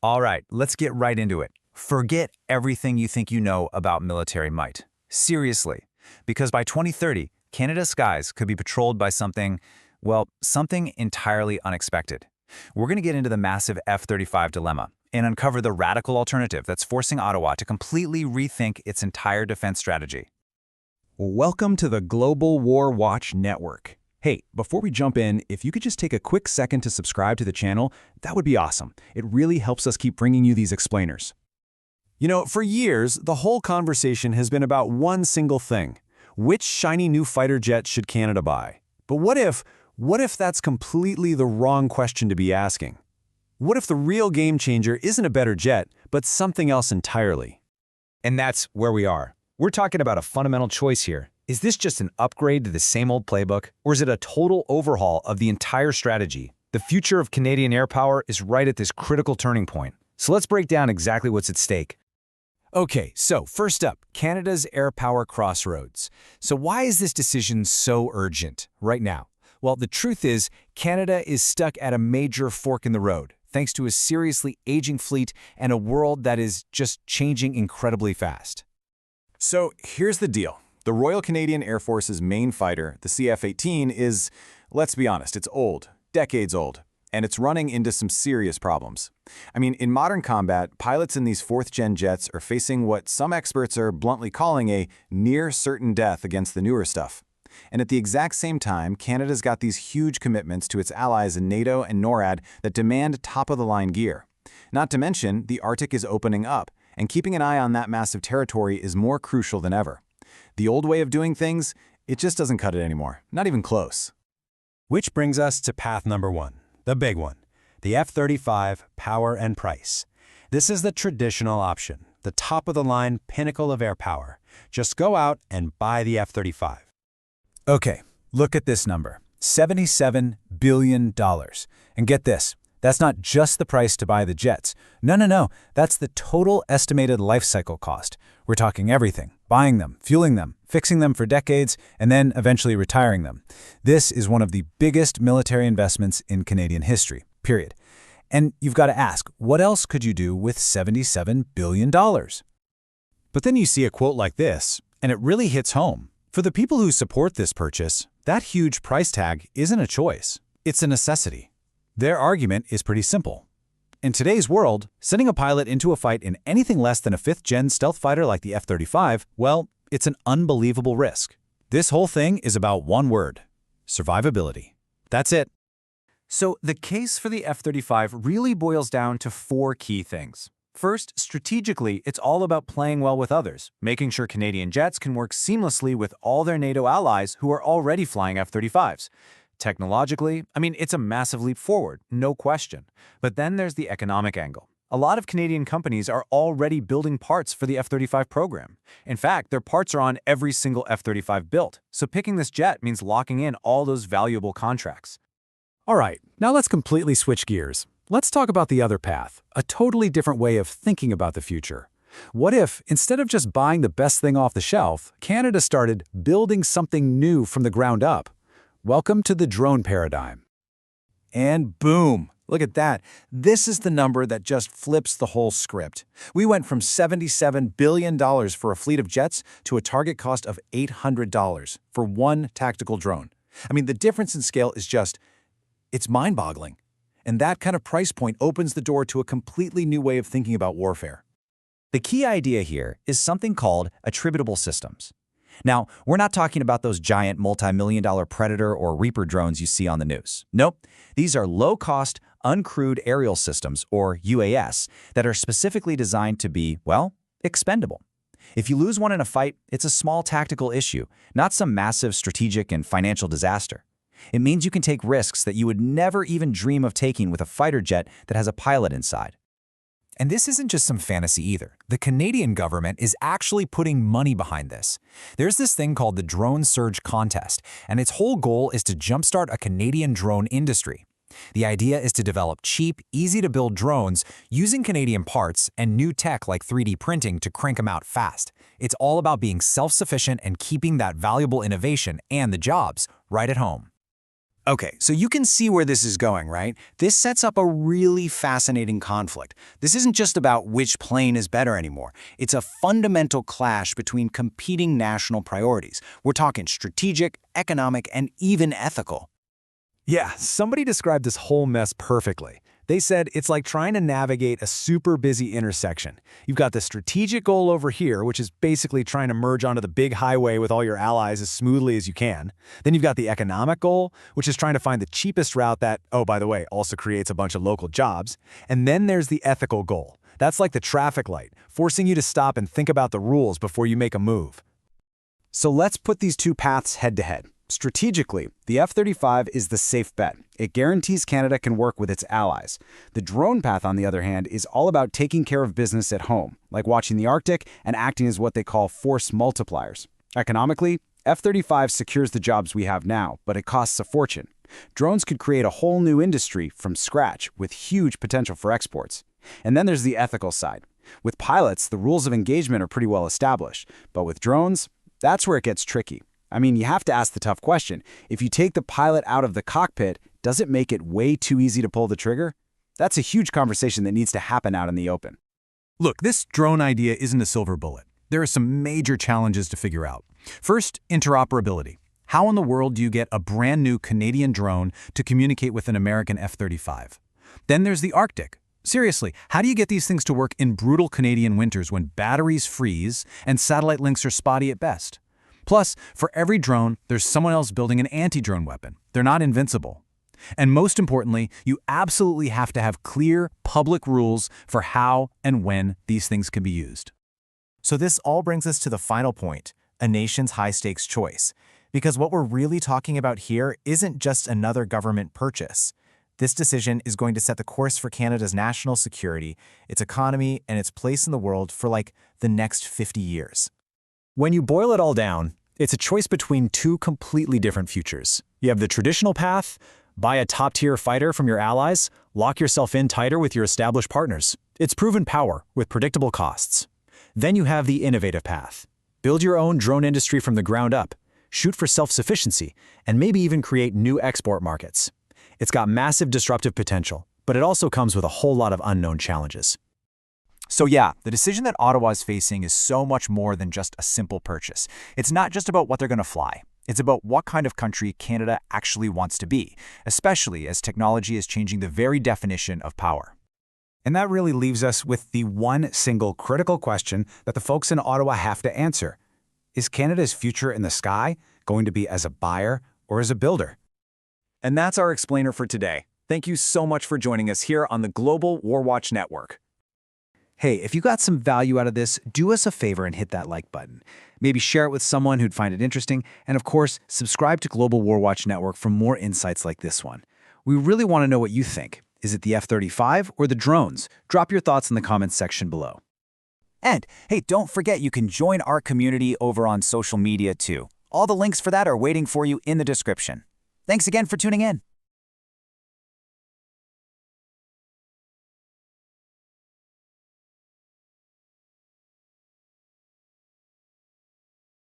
All right, let's get right into it. Forget everything you think you know about military might. Seriously, because by 2030, Canada's skies could be patrolled by something, well, something entirely unexpected. We're going to get into the massive F-35 dilemma and uncover the radical alternative that's forcing Ottawa to completely rethink its entire defense strategy. Welcome to the Global Warwatch Network. Hey, before we jump in, if you could just take a quick second to subscribe to the channel, that would be awesome. It really helps us keep bringing you these explainers. You know, for years, the whole conversation has been about one single thing. Which shiny new fighter jet should Canada buy? But what if that's completely the wrong question to be asking? What if the real game changer isn't a better jet, but something else entirely? And that's where we are. We're talking about a fundamental choice here. Is this just an upgrade to the same old playbook, or is it a total overhaul of the entire strategy? The future of Canadian air power is right at this critical turning point. So let's break down exactly what's at stake. Okay, so first up, Canada's air power crossroads. So why is this decision so urgent right now? Well, the truth is, Canada is stuck at a major fork in the road, thanks to a seriously aging fleet and a world that is just changing incredibly fast. So here's the deal. The Royal Canadian Air Force's main fighter, the CF-18, is, let's be honest, it's old, decades old, and it's running into some serious problems. I mean, in modern combat, pilots in these fourth-gen jets are facing what some experts are bluntly calling a near-certain death against the newer stuff. And at the exact same time, Canada's got these huge commitments to its allies in NATO and NORAD that demand top-of-the-line gear. Not to mention, the Arctic is opening up, and keeping an eye on that massive territory is more crucial than ever. The old way of doing things, it just doesn't cut it anymore, not even close. Which brings us to path number one, the big one, the F-35 power and price. This is the traditional option, the top-of-the-line pinnacle of air power. Just go out and buy the F-35. Okay, look at this number, $77 billion. And get this, that's not just the price to buy the jets. No, that's the total estimated life cycle cost. We're talking everything, buying them, fueling them, fixing them for decades, and then eventually retiring them. This is one of the biggest military investments in Canadian history, period. And you've got to ask, what else could you do with $77 billion? But then you see a quote like this, and it really hits home. For the people who support this purchase, that huge price tag isn't a choice. It's a necessity. Their argument is pretty simple. In today's world, sending a pilot into a fight in anything less than a fifth-gen stealth fighter like the F-35, well, it's an unbelievable risk. This whole thing is about one word: survivability. That's it. So the case for the F-35 really boils down to four key things. First, strategically, it's all about playing well with others, making sure Canadian jets can work seamlessly with all their NATO allies who are already flying F-35s. Technologically, it's a massive leap forward, no question. But then there's the economic angle. A lot of Canadian companies are already building parts for the F-35 program. In fact, their parts are on every single F-35 built, so picking this jet means locking in all those valuable contracts. All right, now let's completely switch gears. Let's talk about the other path, a totally different way of thinking about the future. What if, instead of just buying the best thing off the shelf, Canada started building something new from the ground up? Welcome to the drone paradigm. And boom, look at that. This is the number that just flips the whole script. We went from $77 billion for a fleet of jets to a target cost of $800 for one tactical drone. The difference in scale is it's mind-boggling. And that kind of price point opens the door to a completely new way of thinking about warfare. The key idea here is something called attributable systems. Now, we're not talking about those giant multi-million-dollar Predator or Reaper drones you see on the news. Nope, these are low-cost, uncrewed aerial systems, or UAS, that are specifically designed to be, well, expendable. If you lose one in a fight, it's a small tactical issue, not some massive strategic and financial disaster. It means you can take risks that you would never even dream of taking with a fighter jet that has a pilot inside. And this isn't just some fantasy either. The Canadian government is actually putting money behind this. There's this thing called the Drone Surge Contest, and its whole goal is to jumpstart a Canadian drone industry. The idea is to develop cheap, easy-to-build drones using Canadian parts and new tech like 3D printing to crank them out fast. It's all about being self-sufficient and keeping that valuable innovation and the jobs right at home. Okay, so you can see where this is going, right? This sets up a really fascinating conflict. This isn't just about which plane is better anymore. It's a fundamental clash between competing national priorities. We're talking strategic, economic, and even ethical. Yeah, somebody described this whole mess perfectly. They said it's like trying to navigate a super busy intersection. You've got the strategic goal over here, which is basically trying to merge onto the big highway with all your allies as smoothly as you can. Then you've got the economic goal, which is trying to find the cheapest route that, oh, by the way, also creates a bunch of local jobs. And then there's the ethical goal. That's like the traffic light, forcing you to stop and think about the rules before you make a move. So let's put these two paths head to head. Strategically, the F-35 is the safe bet. It guarantees Canada can work with its allies. The drone path, on the other hand, is all about taking care of business at home, like watching the Arctic and acting as what they call force multipliers. Economically, F-35 secures the jobs we have now, but it costs a fortune. Drones could create a whole new industry from scratch with huge potential for exports. And then there's the ethical side. With pilots, the rules of engagement are pretty well established, but with drones, that's where it gets tricky. I mean, you have to ask the tough question. If you take the pilot out of the cockpit, does it make it way too easy to pull the trigger? That's a huge conversation that needs to happen out in the open. Look, this drone idea isn't a silver bullet. There are some major challenges to figure out. First, interoperability. How in the world do you get a brand new Canadian drone to communicate with an American F-35? Then there's the Arctic. Seriously, how do you get these things to work in brutal Canadian winters when batteries freeze and satellite links are spotty at best? Plus, for every drone, there's someone else building an anti-drone weapon. They're not invincible. And most importantly, you absolutely have to have clear public rules for how and when these things can be used. So this all brings us to the final point, a nation's high-stakes choice. Because what we're really talking about here isn't just another government purchase. This decision is going to set the course for Canada's national security, its economy, and its place in the world for like the next 50 years. When you boil it all down, it's a choice between two completely different futures. You have the traditional path: buy a top-tier fighter from your allies, lock yourself in tighter with your established partners. It's proven power with predictable costs. Then you have the innovative path: build your own drone industry from the ground up, shoot for self-sufficiency, and maybe even create new export markets. It's got massive disruptive potential, but it also comes with a whole lot of unknown challenges. So yeah, the decision that Ottawa is facing is so much more than just a simple purchase. It's not just about what they're going to fly. It's about what kind of country Canada actually wants to be, especially as technology is changing the very definition of power. And that really leaves us with the one single critical question that the folks in Ottawa have to answer. Is Canada's future in the sky going to be as a buyer or as a builder? And that's our explainer for today. Thank you so much for joining us here on the Global Warwatch Network. Hey, if you got some value out of this, do us a favor and hit that like button. Maybe share it with someone who'd find it interesting. And of course, subscribe to Global Warwatch Network for more insights like this one. We really want to know what you think. Is it the F-35 or the drones? Drop your thoughts in the comments section below. And hey, don't forget you can join our community over on social media too. All the links for that are waiting for you in the description. Thanks again for tuning in.